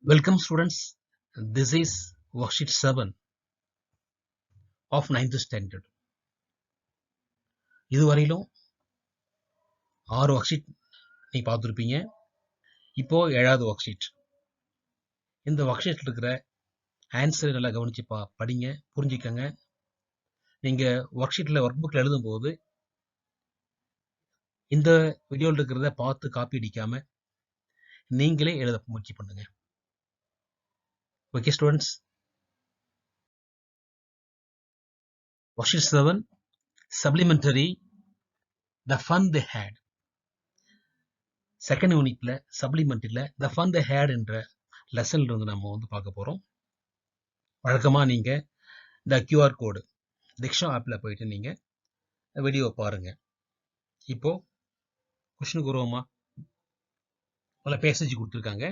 Welcome students, this is worksheet 7 of 9th standard. இதுவரையிலும் 6 worksheet நீ பார்த்துருப்பீங்க. இப்போ 7வது worksheet. இந்த worksheet இருக்கிற ஆன்சர் நல்லா கவனிச்சு படிங்க, புரிஞ்சுக்கங்க. நீங்க worksheetல ஒர்க்புக்ல எழுதும்போது இந்த வீடியோவில் இருக்கிறத பார்த்து காப்பி அடிக்காம நீங்களே எழுத முயற்சி பண்ணுங்க. Okay students, worksheet 7 supplementary the fun they had. Second யூனிட்ல சப்ளிமெண்ட்ல த ஃபன் த ஹேட் என்ற லெசன்ல இருந்து நம்ம பார்க்க போறோம். வழக்கமா நீங்க இந்த கியூஆர் கோடு திக்ஷா ஆப்ல போயிட்டு நீங்க வீடியோ பாருங்க. இப்போ கொஸ்டினுக்கு வருவோமா? பல பேசேஜ் கொடுத்துருக்காங்க,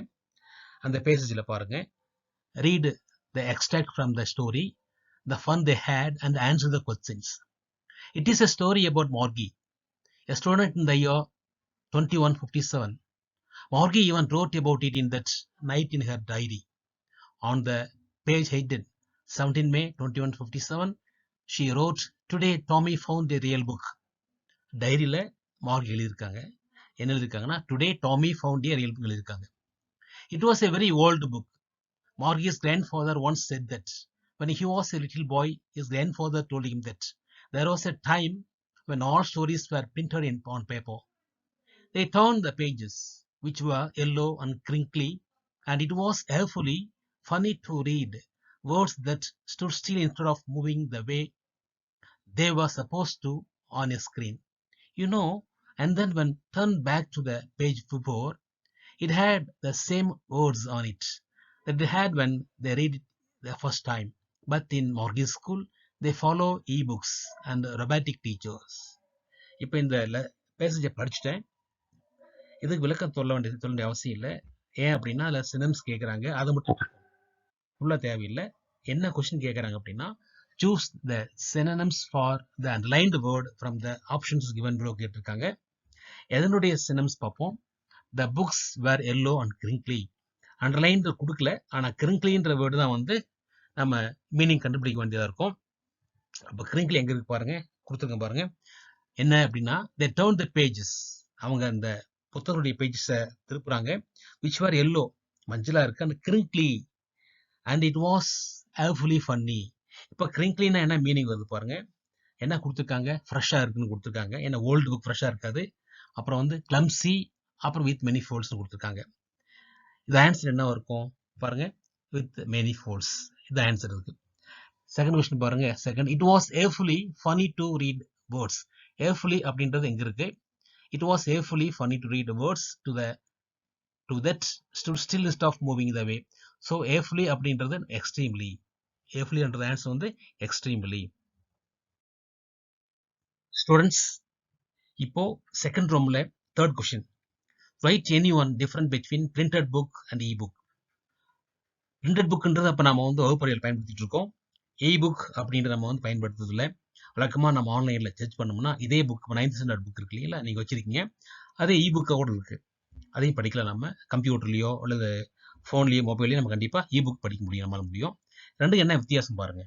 அந்த பேசேஜில் பாருங்க. Read the extract from the story the fun they had and answer the questions. It is a story about Margie, a student in the year 2157. Margie even wrote about it in that night in her diary. On the page headed 17 May 2157, she wrote, "Today Tommy found a real book." டைரியில் Margie எழுதியிருக்காங்க. என்ன எழுதியிருக்காங்கன்னா, today Tommy found a real book எழுதியிருக்காங்க. It was a very old book. Margie's grandfather once said that when he was a little boy, his grandfather told him that there was a time when all stories were printed on paper. They turned the pages, which were yellow and crinkly, and it was awfully funny to read words that stood still instead of moving the way they were supposed to on a screen. You know, and then when turned back to the page before, it had the same words on it that they had when they read it the first time. But in Margie's school, they follow e-books and robotic teachers. இப்போ இந்த பேசேஜை படிச்சுட்டேன். இதுக்கு விளக்கம் சொல்ல வேண்டிய அவசியம் இல்லை. ஏன் அப்படின்னா அதில் சினம்ஸ் கேட்குறாங்க, அதை மட்டும் ஃபுல்லாக தேவையில்லை. என்ன கொஸ்டின் கேட்குறாங்க அப்படின்னா, choose the synonyms for the underlined word from the options given below கேட்டிருக்காங்க. எதனுடைய சினம்ஸ் பார்ப்போம். The books were yellow and crinkly. Underline கொடுக்கல, ஆனால் கிரிங்க்லின்ற வேர்டு தான் நம்ம மீனிங் கண்டுபிடிக்க வேண்டியதாக இருக்கும். அப்போ கிரிங்க்லி எங்கே இருக்கு பாருங்க, கொடுத்துருக்க பாருங்க. என்ன அப்படின்னா, தே டர்ன் த பேஜஸ், அவங்க அந்த புத்தகனுடைய பேஜஸை திருப்புறாங்க. விச் வேர் எல்லோ, மஞ்சளாக இருக்கு, அந்த crinkly and it was awfully funny. இப்போ கிரிங்க்லின்னா என்ன மீனிங் வருது பாருங்க. என்ன கொடுத்துருக்காங்க, ஃப்ரெஷ்ஷாக இருக்குன்னு கொடுத்துருக்காங்க. ஏன்னா ஓல்டு புக் ஃப்ரெஷ்ஷாக இருக்காது. அப்புறம் கிளம்சி, அப்புறம் வித் மெனி ஃபோல்ட்ஸ் கொடுத்துருக்காங்க. இது ஆன்சர் என்ன இருக்கும் பாருங்க, வித் மெனி ஃபோல்ட்ஸ். இது ஆன்சர் இருக்கு. செகண்ட் கொஸ்டின் பாருங்க. Second, it was awfully funny to read words. Awfully அப்படின்றது எங்க இருக்கு? It was awfully funny to read words to that stood still instead of moving the way. So awfully அப்படின்றது extremely. ஏர்ஃபுல்லின்றது answer extremely. Students, இப்போ second ரோம்ல third question. Write any one different between printed book and e-book. Printed bookன்றது அப்போ நம்ம வகுப்பறையில் பயன்படுத்திட்டு இருக்கோம். e-book அப்படின்ற நம்ம பயன்படுத்துறதில்ல. வழக்கமாக நம்ம ஆன்லைனில் சர்ச் பண்ணோம்னா இதே புக் 9th ஸ்டாண்டர்ட் புக் இருக்கு இல்லைங்களா, நீங்கள் வச்சிருக்கீங்க, அதே e-book கூட இருக்கு. அதையும் படிக்கலாம். நம்ம கம்ப்யூட்டர்லையோ அல்லது ஃபோன்லேயோ மொபைல்லையோ நம்ம கண்டிப்பாக e-book படிக்க முடியும், நம்மளால முடியும். ரெண்டும் என்ன வித்தியாசம் பாருங்க.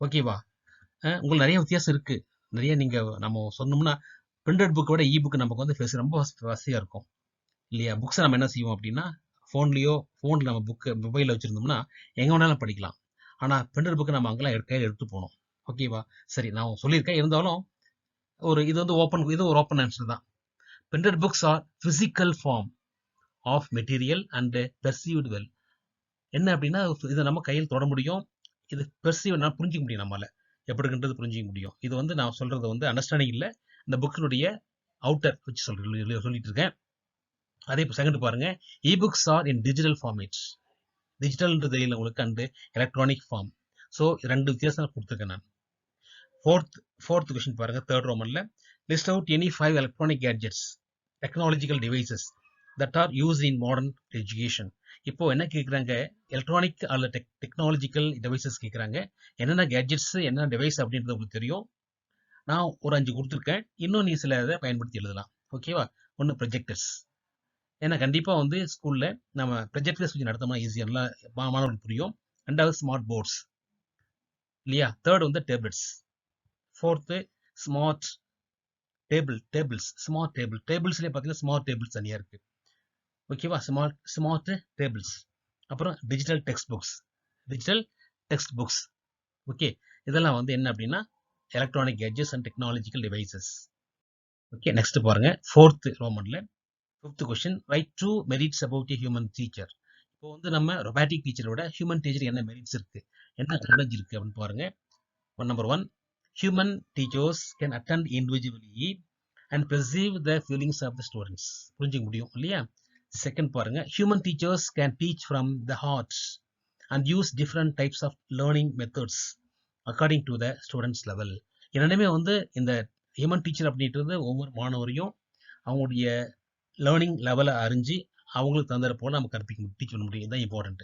ஓகேவா? உங்களுக்கு நிறைய வித்தியாசம் இருக்கு. நிறைய நம்ம சொன்னோம்னா பிரிண்டட் புக்கை விட e-book நமக்கு ரொம்ப வசதியாக இருக்கும் இல்லையா? புக்ஸை நம்ம என்ன செய்வோம் அப்படின்னா, ஃபோனில் நம்ம புக்கு மொபைலில் வச்சுருந்தோம்னா எங்கே வேணாலும் படிக்கலாம். ஆனால் பிரிண்டட் புக்கு நம்ம அங்கெல்லாம் கையில் எடுத்து போகணும். ஓகேவா? சரி, நான் சொல்லியிருக்கேன். இருந்தாலும் இது ஒரு ஓப்பன் ஆன்சர் தான். Printed books are physical form of material and perceived well. என்ன அப்படின்னா, இதை நம்ம கையில் தொட முடியும், இது பெர்சீவ்னா புரிஞ்சிக்க முடியும், நம்மளால எப்படின்றது புரிஞ்சிக்க முடியும். இது நான் சொல்றது அண்டர்ஸ்டாண்டிங் இல்லை, இந்த புக்கினுடைய அவுட்டர் வச்சு சொல்லிட்டு இருக்கேன். அதே செகண்ட் பாருங்க, ebooks are in digital format. டிஜிட்டல்ன்றது உங்களுக்கு அண்ட் எலக்ட்ரானிக் ஃபார்ம். ஸோ ரெண்டு வித்தியாசம் கொடுத்துருக்கேன் நான். ஃபோர்த் கொஸ்டின் பாருங்க, தேர்ட் ரோமன்ல. List out any 5 electronic gadgets, technological devices that are use in modern education. இப்போ என்ன கேட்குறாங்க, எலக்ட்ரானிக் அல்லது டெக்னாலஜிக்கல் டிவைசஸ் கேட்குறாங்க. என்னென்ன கேட்ஜெட்ஸ், என்ன டிவைஸ் அப்படின்றது உங்களுக்கு தெரியும். நான் ஒரு 5 கொடுத்துருக்கேன். இன்னும் நீ சில இதை பயன்படுத்தி எழுதலாம். ஓகேவா? ஒன்று ப்ரொஜெக்டர்ஸ், ஏன்னா கண்டிப்பா வந்து ஸ்கூல்ல நம்ம ப்ரொஜெக்டர் வச்சு நடத்தோம்னா ஈஸியா நல்லா மாணவர்களுக்கு புரியும். ரெண்டாவது ஸ்மார்ட் போர்ட்ஸ் இல்லையா? தேர்ட் வந்து டேப்லெட்ஸ். ஃபோர்த்து ஸ்மார்ட் ஸ்மார்ட் டேபிள்ஸ்லேயே பார்த்தீங்கன்னா ஸ்மார்ட் டேபிள்ஸ் தனியாக இருக்கு. ஓகேவா? Smart tables. அப்புறம் டிஜிட்டல் டெக்ஸ்ட் புக்ஸ். ஓகே, இதெல்லாம் வந்து என்ன அப்படின்னா electronic gadgets and technological devices. Okay, next பாருங்க. ஃபோர்த் ரோமன்ல fifth question, write two merits about a human teacher. இப்போ வந்து நம்ம ரொபாட்டிக் டீச்சரோட ஹியூமன் டீச்சர் என்ன மெரிட்ஸ் இருக்கு, என்ன நாலேஜ் இருக்கு அப்படின்னு பாருங்க. Number 1, human teachers can attend individually and perceive the feelings of the students. புரிஞ்சுக்க முடியும் இல்லையா? செகண்ட் பாருங்க, human teachers can teach from the heart and use different types of learning methods according to the students level. என்னமே வந்து இந்த human teacher அப்படின்றது ஒவ்வொரு மாணவரையும் அவங்களுடைய லேர்னிங் லெவலை அறிஞ்சு அவங்களுக்கு தகுந்த போல நம்ம டீச் பண்ண முடியும். இதுதான் இம்பார்ட்டன்ட்.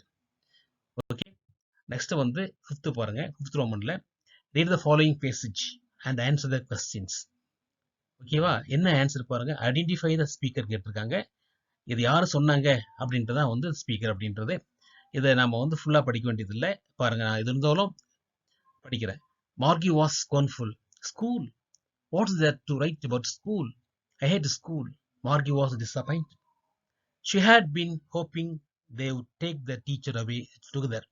ஓகே, நெக்ஸ்ட் வந்து ஃபிஃப்த் பாருங்க. ஃபிஃப்த் ரோமன்ல read the following passage and answer the questions. ஓகேவா? என்ன ஆன்சர் பாருங்க. ஐடென்டிஃபை த ஸ்பீக்கர் கேட்டிருக்காங்க. இது யாரு சொன்னாங்க அப்படின்றதான் வந்து ஸ்பீக்கர் அப்படின்றது. இதை நம்ம வந்து ஃபுல்லா படிக்க வேண்டியது இல்லை. பாருங்க, நான் இது இருந்தாலும் படிக்கிறேன். மார்கி was scornful. School, what's that to write about school? I hate school. Margie was disappointed. She had been hoping they would take the teacher away together.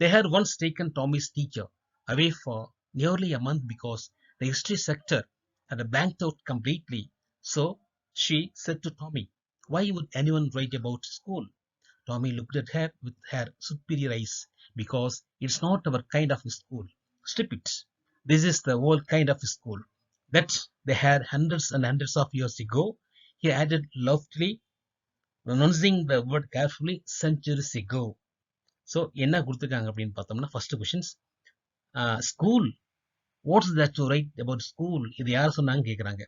They had once taken Tommy's teacher away for nearly a month because the history sector had blanked out completely. So she said to Tommy, "Why would anyone write about school?" Tommy looked at her with her superior eyes. "Because it's not our kind of school. Strip it. This is the old kind of school that they had hundreds and hundreds of years ago," he added loftily, pronouncing the word carefully, "centuries ago." So என்ன கொடுத்துருக்காங்க அப்படின்னு பார்த்தோம்னா, first questions, school, what's that to right about school, இது யார் சொன்னாங்க கேட்குறாங்க.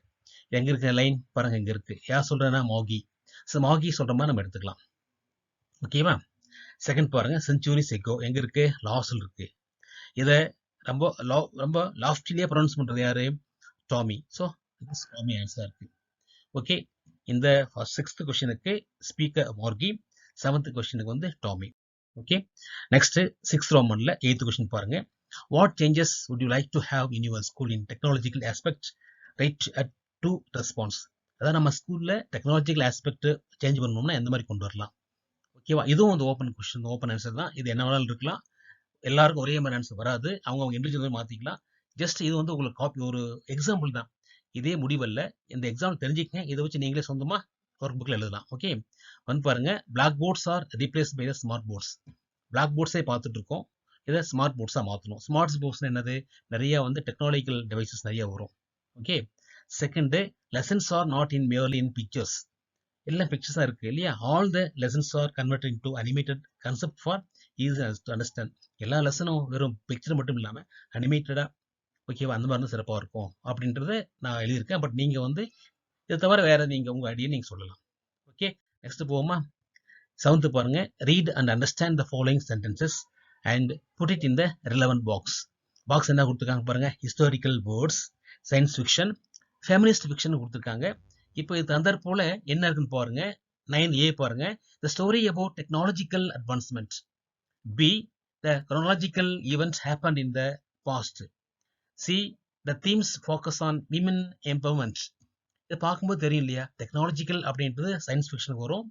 எங்க இருக்க லைன் பாருங்க, இங்க இருக்கு. யார் சொல்றேன்னா மாகி. ஸோ மாகி சொல்ற மாதிரி நம்ம எடுத்துக்கலாம். ஓகேவா? செகண்ட் பாருங்க, செஞ்சுரிஸ் எகோ, எங்க இருக்கு? லாஸ்ல இருக்கு. இதை ரொம்ப லாஃப்டிலேயே ப்ரொனவுன்ஸ் பண்றது யாரு? டாமி. ஸோ டாமி ஆன்சர் இருக்கு. ஓகே, இந்த சிக்ஸ்த் கொஸ்டினுக்கு ஸ்பீக்கர் மார்கி, செவன்த் கொஸ்டினுக்கு வந்து டாமி. ஓகே, நெக்ஸ்ட் சிக்ஸ்த் ரோமன்ல எய்த் கொஸ்டின் பாருங்க. What changes would you like to have in your school in technological aspect? Write at two response. அதாவது நம்ம ஸ்கூல்ல டெக்னாலஜிக்கல் ஆஸ்பெக்ட் சேஞ்ச் பண்ணணும்னா எந்த மாதிரி கொண்டு வரலாம்? ஓகேவா? இதுவும் வந்து ஓப்பன் கொஸ்டின், ஓப்பன் ஆன்சர் தான். இது என்ன வேணாலும் இருக்கலாம். எல்லாருக்கும் ஒரே மாதிரி ஆன்சர் வராது. அவங்க இண்டிவிஜுவல் மாத்திக்கலாம். ஜஸ்ட் இது வந்து உங்களுக்கு காப்பி, ஒரு எக்ஸாம்பிள் தான். இதே முடிவல்ல. இந்த எக்ஸாம்பிள் தெரிஞ்சுக்கங்க. இதை வச்சு நீங்களே சொந்தமா ஒர்க் புக்ல எழுதலாம். ஓகே, வந்து பாருங்க. Black boards are replace by the smart boards. Black போர்ட்ஸே பார்த்துட்டு இருக்கோம். இதை ஸ்மார்ட் போர்ட்ஸா மாற்றணும். ஸ்மார்ட் போர்ட்ஸ் என்னது? நிறைய வந்து டெக்னாலஜிக்கல் டிவைசஸ் நிறைய வரும். Okay, second, lessons are not in merely in pictures. எல்லாம் பிக்சர்ஸா இருக்கு இல்லையா? All the lessons are converted into animated concept for easy to understand. எல்லா லெசனும் வெறும் பிக்சர் மட்டும் இல்லாம அனிமேட்டடா, ஓகேவா, அந்த மாதிரி சிறப்பா இருக்கும் அப்படின்றத நான் எழுதியிருக்கேன். பட் நீங்க வந்து இதை தவிர வேற நீங்க உங்க ஐடியா நீங்க சொல்லலாம். ஓகே, நெக்ஸ்ட் போவோமா? செவன்த் பாருங்க. Read and understand the following sentences and put it in the relevant box. Box என்ன கொடுத்துருக்காங்க பாருங்க. Historical words, science fiction, feminist fiction கொடுத்துருக்காங்க. இப்போ இது தந்தர் போல என்ன இருக்குன்னு பாருங்க. 9A பாருங்க. The story about technological advancement. B, the chronological events happened in the past. C, the themes focus on women empowerment. இதை பார்க்கும்போது தெரியும் இல்லையா? டெக்னாலஜிக்கல் அப்படின்றது சயின்ஸ் ஃபிக்ஷனுக்கு வரும்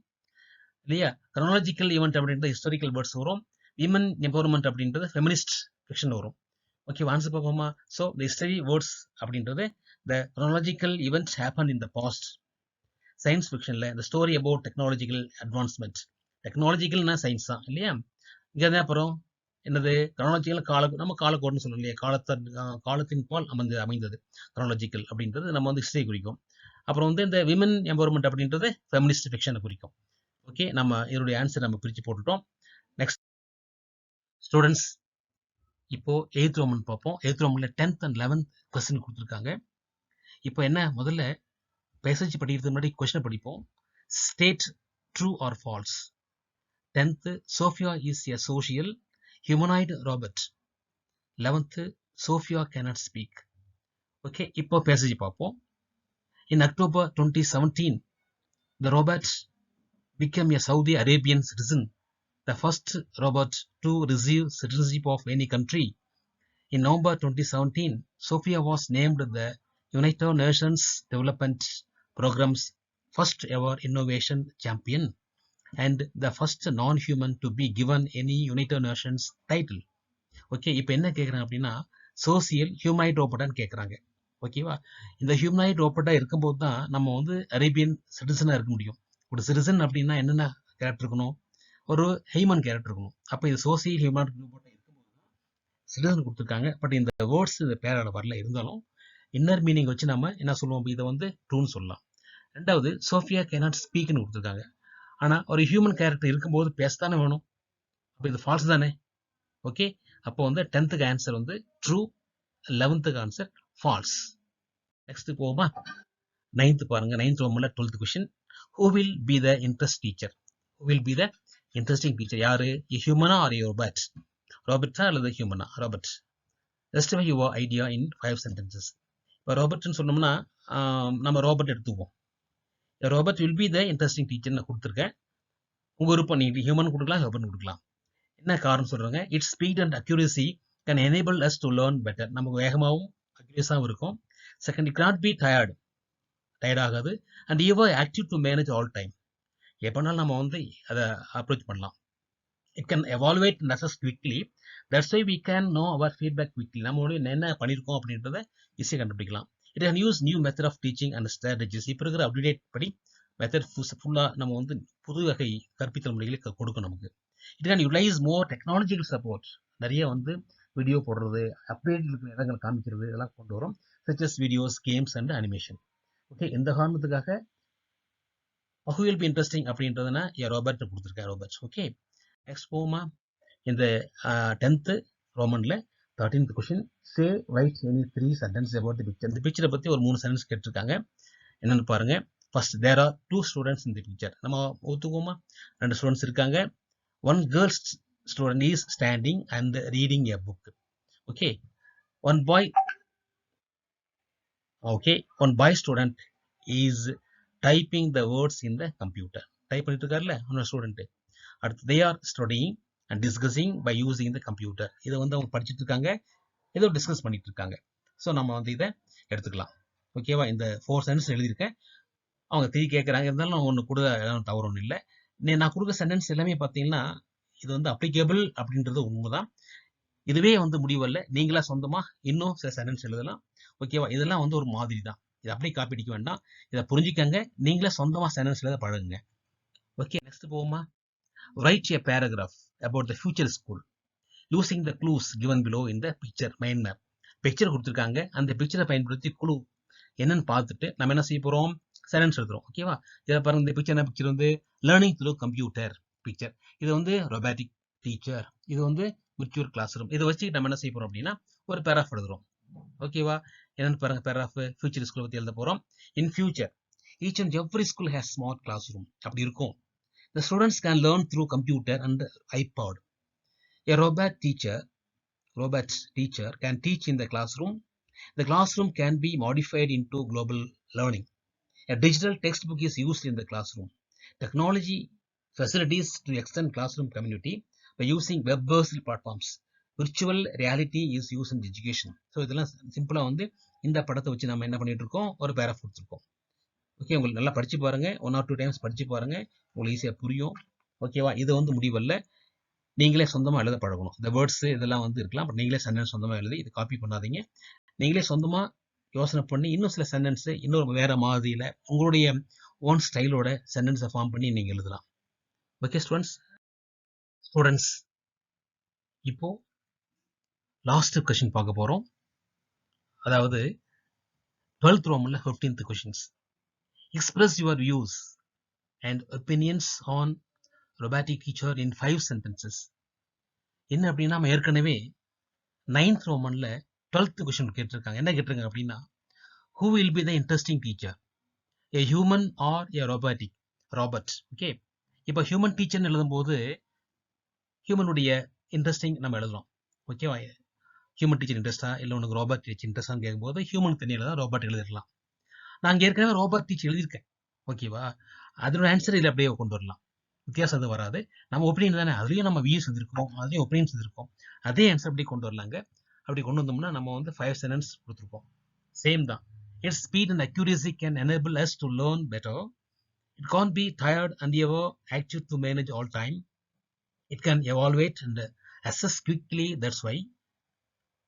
இல்லையா? chronological event அப்படின்றது ஹிஸ்டாரிக்கல் வேர்ட்ஸ் வரும். விமன் எம்பவர்மெண்ட் அப்படின்றது ஃபெமினிஸ்ட் ஃபிக்ஷன் வரும். ஓகே, ஆன்சர் பார்ப்போமா? ஸோ த ஹிஸ்டரி வேர்ட்ஸ் அப்படின்றது the chronological events happened in the past. Science ஃபிக்ஷன்ல the story about technological advancement. டெக்னாலஜிக்கல்னா சயின்ஸ் தான் இல்லையா? இங்க தான் அப்புறம் என்னது? chronological நம்ம காலக்கோடுன்னு சொல்லணும் இல்லையா? காலத்தின் பால் அமைந்தது chronological அப்படின்றது நம்ம வந்து ஹிஸ்டரி குறிக்கும். அப்புறம் வந்து இந்த விமன் எம்பவர்மெண்ட் அப்படின்றது ஃபெமினிஸ்ட் ஃபிக்ஷனை குறிக்கும். ஓகே, நம்ம இதனுடைய ஆன்சர் நம்ம பிரிச்சு போட்டுட்டோம். நெக்ஸ்ட் ஸ்டூடெண்ட்ஸ், இப்போ எய்த் ரோமன் பார்ப்போம். எய்த் ரோமன்ல 10th and 11th கொஸ்டின் கொடுத்துருக்காங்க. இப்போ என்ன, முதல்ல பேசேஜ் படிக்கிறதுக்கு முன்னாடி கொஸ்டின் படிப்போம். State true or false. 10th, Sophia is a social humanoid robot. 11th, Sophia cannot speak. Okay, இப்போ பேசேஜ் பார்ப்போம். In October 2017, the robot become a Saudi Arabian citizen, the first robot to receive citizenship of any country. In November 2017, Sophia was named the United Nations Development Programme's first ever innovation champion and the first non-human to be given any United Nations title. Okay, இப்போ என்ன கேட்குறாங்க அப்படின்னா social humanoid ரோபோட்டான்னு கேட்குறாங்க. ஓகேவா, இந்த humanoid ரோபோட்டாக இருக்கும்போது தான் நம்ம வந்து அரேபியன் சிட்டிசனாக இருக்க முடியும். ஒரு சிட்டிசன் அப்படின்னா என்னென்ன கேரக்டர் இருக்கணும்? ஒரு ஹியூமன் கேரக்டர் இருக்கணும். அப்போ இது சோசியல் ஹியூமனாய்ட் ரோபோட்டாக இருக்கும்போது சிட்டிசன் கொடுத்துருக்காங்க. பட் இந்த வேர்ட்ஸ் இந்த பேரோட வரல, இருந்தாலும் இன்னர் மீனிங் வச்சு நம்ம என்ன சொல்லுவோம், இதை வந்து ட்ரூன்னு சொல்லலாம். ரெண்டாவது, சோஃபியா கேனாட் ஸ்பீக்னு கொடுத்துருக்காங்க. ஆனால் ஒரு ஹியூமன் கேரக்டர் இருக்கும்போது பேசத்தானே வேணும். அப்போ இது ஃபால்ஸ் தானே. ஓகே, அப்போ வந்து 10th ஆன்சர் வந்து true, 11th answer falls. Next போவோமா? 9th பாருங்க. 9th ரோமன்ல 12th question. Who will be the interest teacher? Who will be the interesting teacher? யாரு? ஹியூமனா ஆர் ரோபோட்? ரோபோட்டா அல்லது ஹியூமனா? Robot. Justify your idea in 5 sentences. இப்போ ரோபோட்னு சொன்னோம்னா நம்ம ரோபோட் எடுத்துக்குவோம். Robot will be the interesting teacher நான் கொடுத்துருக்கேன். உங்க விருப்பம், நீங்கள் ஹியூமன் கொடுக்கலாம், ரோபோட் கொடுக்கலாம். என்ன காரணம் சொல்றாங்க? Its speed and accuracy can enable us to learn better. நமக்கு வேகமாகவும் அக்யூரஸாகவும் இருக்கும். Second, it not be tired ஆகாது. And you're active to manage all time. எப்போனாலும் நம்ம வந்து அதை அப்ரோச் பண்ணலாம். It can evaluate and assess quickly. That's why we can know our feedback quickly. நம்மளோட என்ன பண்ணியிருக்கோம் அப்படின்றத ஈஸியாக கண்டுபிடிக்கலாம். It can use new method of teaching and strategies. இப்போ இருக்கிற அப்டேட் படி மெத்தட் ஃபுல்லாக நம்ம வந்து புது வகை கற்பித்தல் முறைகளை கொடுக்கும் நமக்கு. It can utilise more technological support. நிறைய வந்து வீடியோ போடுறது, அப்டேட் இருக்கிற இடங்களை காமிக்கிறது, இதெல்லாம் கொண்டு வரும். Such as videos, games and animation. Okay, இந்த காரணத்துக்காக ஹூ வில் பி இன்ட்ரெஸ்டிங் அப்படின்றதுனா ரோபோட் கொடுத்துருக்கேன், ரோபோட். ஓகே, நெக்ஸ்ட் போமா. இந்த 10th ரோமன்ல 13th question. Say write any 3 sentences about the picture. இந்த பிக்சரை பற்றி ஒரு 3 சென்டென்ஸ் கேட்டிருக்காங்க. என்னன்னு பாருங்க. First, there are 2 students in the picture. நம்ம ஒத்துக்குவோமா? 2 ஸ்டூடெண்ட்ஸ் இருக்காங்க. One girl student is standing and reading a book. Okay, one boy student is typing the words in the computer. Type பண்ணிட்டு இருக்காருல்ல அந்த ஸ்டூடெண்ட். அடுத்து, they are studying and discussing by using the computer. இதை வந்து அவங்க படிச்சுட்டு இருக்காங்க, ஏதோ டிஸ்கஸ் பண்ணிட்டு இருக்காங்க. ஸோ நம்ம வந்து இதை எடுத்துக்கலாம். ஓகேவா, இந்த 4 சென்டென்ஸ் எழுதியிருக்கேன். அவங்க 3 கேட்குறாங்க, இருந்தாலும் நான் ஒன்று கூட தவறு ஒன்றும் இல்லை. நான் கொடுக்க சென்டென்ஸ் எல்லாமே பார்த்தீங்கன்னா இது வந்து அப்ளிகேபிள் அப்படின்றது உண்மைதான். இதுவே வந்து முடிவல்ல, நீங்களா சொந்தமா இன்னும் சில சென்டென்ஸ் எழுதலாம். ஓகேவா, இதெல்லாம் வந்து ஒரு மாதிரி தான். இதை அப்படியே காப்பி அடிக்க வேண்டாம், இதை புரிஞ்சுக்கங்க. நீங்களே சொந்தமா சென்டென்ஸ் எழுத பழகுங்க. ஓகே, நெக்ஸ்ட் போவோமா. Right a paragraph about the future school using the clues given below in the picture mind map. Picture கொடுத்துருக்காங்க, அந்த பிக்சரை பயன்படுத்தி குழு என்னன்னு பார்த்துட்டு நம்ம என்ன செய்ய போறோம், சென்டென்ஸ் எழுதுறோம். ஓகேவா, இதை பாருங்க. இந்த பிக்சர் என்ன பிக்சர் வந்து லேர்னிங் த்ரூ கம்ப்யூட்டர் பிக்சர். இது வந்து ரொபாட்டிக் டீச்சர், இது வந்து விர்ச்சுவல் கிளாஸ் ரூம். இதை வச்சு நம்ம என்ன செய்ய போறோம் அப்படின்னா ஒரு பேராஃப் எழுதுறோம். ஓகேவா, என்னன்னு பாருங்க. பேராஃப் ஃபியூச்சர் ஸ்கூல் பத்தி எழுத போறோம். In future each and every school has smart class room. அப்படி இருக்கும். The students can learn through computer and iPod. A robot teacher can teach in the classroom. The classroom can be modified into global learning. A digital textbook is used in the classroom. Technology facilities to extend classroom community by using web-based platforms. Virtual reality is used in education. So இதெல்லாம் சிம்பிளா வந்து இந்த படத்தை வச்சு நம்ம என்ன பண்ணிட்டு இருக்கோம், ஒரு பேராஃப் கொடுத்துருக்கோம். ஓகே, உங்களுக்கு நல்லா படிச்சு பாருங்க, 1 or 2 times படிச்சு பாருங்க, உங்களுக்கு ஈஸியாக புரியும். ஓகேவா, இது வந்து முடிவல்ல, நீங்களே சொந்தமாக எழுத பழகணும். இந்த வேர்ட்ஸ் இதெல்லாம் வந்து இருக்கலாம், பட் நீங்களே சென்டென்ஸ் சொந்தமாக எழுதி இது காப்பி பண்ணாதீங்க. நீங்களே சொந்தமாக யோசனை பண்ணி இன்னும் சில சென்டென்ஸ் இன்னொரு வேற மாதிரியில் உங்களுடைய ஓன் ஸ்டைலோட சென்டென்ஸை ஃபார்ம் பண்ணி நீங்கள் எழுதலாம். ஓகே ஸ்டூடெண்ட்ஸ், இப்போ லாஸ்ட் கொஸ்டின் பார்க்க போகிறோம். அதாவது 12th ரோமன்ல 15th questions. Express your views and opinions on robotic teacher in 5 sentences. என்ன அப்படின்னா, நம்ம ஏற்கனவே 9th ரோமன்ல 12th கொஸ்டின் கேட்டிருக்காங்க. என்ன கேட்டிருக்காங்க அப்படின்னா, who will be the interesting teacher, a human or a robot? Okay, இப்போ ஹியூமன் டீச்சர்னு எழுதும்போது ஹியூமனுடைய இன்ட்ரெஸ்டிங் நம்ம எழுதுறோம். ஓகேவா, ஹியூமன் டீச்சர் இன்ட்ரெஸ்டா இல்லை உனக்கு ரோபோட் டீச்சர் இன்ட்ரெஸ்டான்னு கேட்கும்போது ஹியூமன் தனி எழுதலாம், ரோபோட் எழுதிடலாம். நான் ஏற்கனவே ரோபோட் டீச்சர் எழுதியிருக்கேன். ஓகேவா, அதோட ஆன்சர் இதில் அப்படியே கொண்டு வரலாம். வித்தியாசம் எதுவும் வராது. நம்ம ஒப்பீனியன் தானே, அதுலயும் நம்ம வியூஸ் இருக்கும், அதுலயும் ஒப்பீனியன்ஸ் இருக்கும். அதே ஆன்சர் அப்படி கொண்டு வரலாங்க. அப்படி கொண்டு வந்தோம்னா நம்ம வந்து 5 சென்டென்ஸ் கொடுத்துருப்போம். சேம் தான். Its speed and accuracy can enable us to learn better. It can't be tired and ever active to manage all time. It can evaluate and assess quickly. That's why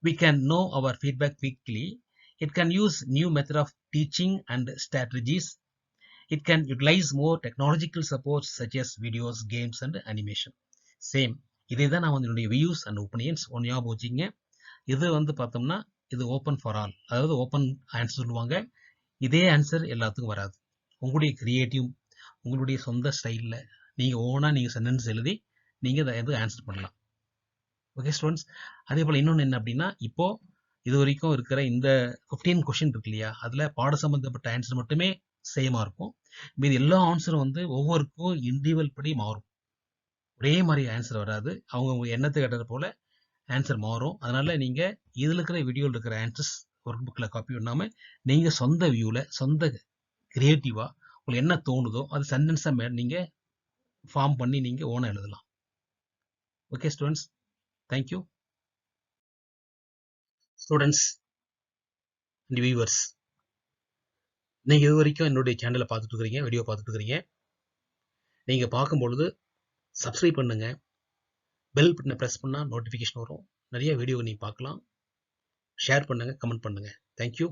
we can know our feedback quickly. It can use new method of teaching and strategies. It can utilize more technological supports such as videos, games and animation. Same. இதே தான் நான் வந்து என்னுடைய views and opinions ஒன்று ஞாபகம் வச்சுங்க. இது வந்து பார்த்தோம்னா இது ஓப்பன் ஃபார் ஆல், அதாவது ஓப்பன் ஆன்சர் சொல்லுவாங்க. இதே ஆன்சர் எல்லாத்துக்கும் வராது. உங்களுடைய கிரியேட்டிவ், உங்களுடைய சொந்த ஸ்டைலில் நீங்கள் ஓனாக நீங்கள் சென்டென்ஸ் எழுதி நீங்கள் இதை எது ஆன்சர் பண்ணலாம். ஓகே ஸ்டூடெண்ட்ஸ், அதே போல் இன்னொன்று என்ன அப்படின்னா, இப்போ இது வரைக்கும் இருக்கிற இந்த 15 கொஷின் இருக்கு இல்லையா, அதில் பாட சம்பந்தப்பட்ட ஆன்சர் மட்டுமே சேமாக இருக்கும். மீது எல்லா ஆன்சரும் வந்து ஒவ்வொருக்கும் இண்டிவிஜுவல் படி மாறும். ஒரே மாதிரி ஆன்சர் வராது. அவங்க எண்ணத்தை கேட்டது போல ஆன்சர் மாறும். அதனால நீங்க இதில் இருக்கிற வீடியோவில் இருக்கிற ஆன்சர்ஸ் ஒர்க் புக்கில் காப்பி பண்ணாமல் நீங்கள் சொந்த வியூவில் சொந்த கிரியேட்டிவாக உங்களுக்கு என்ன தோணுதோ அது சென்டென்ஸாக நீங்கள் ஃபார்ம் பண்ணி நீங்கள் ஓனாக எழுதலாம். Okay students, thank you. Students and viewers, நீங்கள் இது வரைக்கும் என்னுடைய சேனலை பார்த்துட்டு இருக்கிறீங்க, வீடியோ பார்த்துட்டு இருக்கிறீங்க. நீங்கள் பார்க்கும்பொழுது சப்ஸ்கிரைப் பண்ணுங்க, பெல் பட்டனை ப்ரெஸ் பண்ணால் நோட்டிஃபிகேஷன் வரும். நிறைய வீடியோ நீங்கள் பார்க்கலாம். ஷேர் பண்ணுங்கள், கமெண்ட் பண்ணுங்கள். தேங்க்யூ.